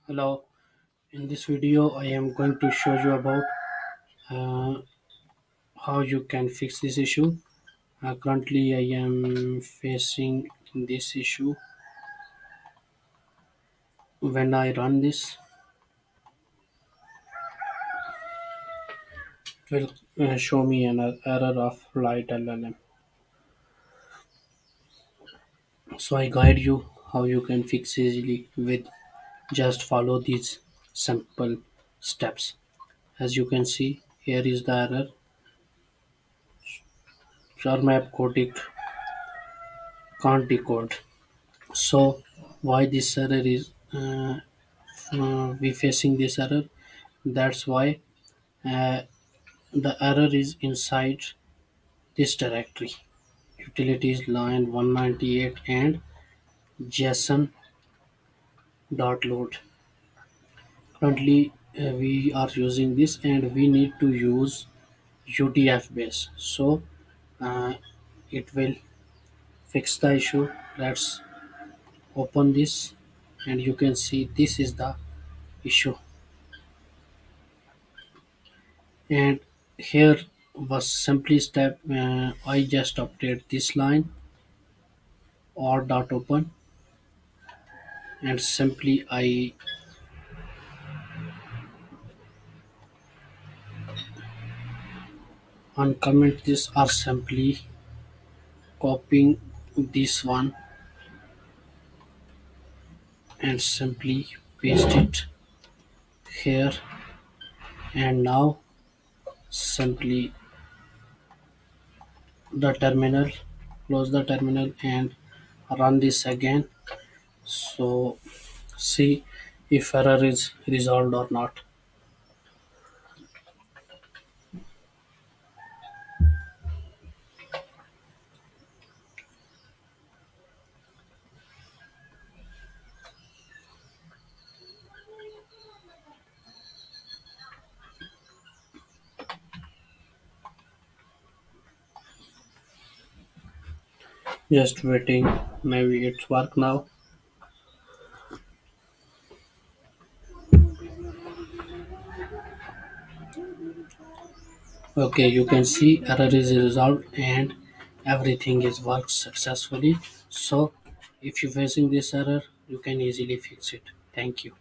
Hello, in this video I am going to show you about uh, how you can fix this issue. Currently I am facing this issue. When I run this, it will show me an error of Litellm. So I guide you how you can fix easily with just follow these simple steps. As you can see, here is the error. Charmap codec can't decode. So why this error is we facing this error? That's why uh, the error is inside this directory, utilities line 198 and JSON dot load. Currently we are using this and we need to use UTF base. So uh, it will fix the issue. Let's open this and you can see this is the issue. And here was simply step I just update this line or dot open and simply I uncomment this or simply copying this one and simply paste it here, and now simply the terminal, close the terminal and run this again. So see if error is resolved or not. Just waiting, maybe it's work now. Okay, you can see error is resolved and everything is worked successfully. So if you're facing this error, you can easily fix it. Thank you.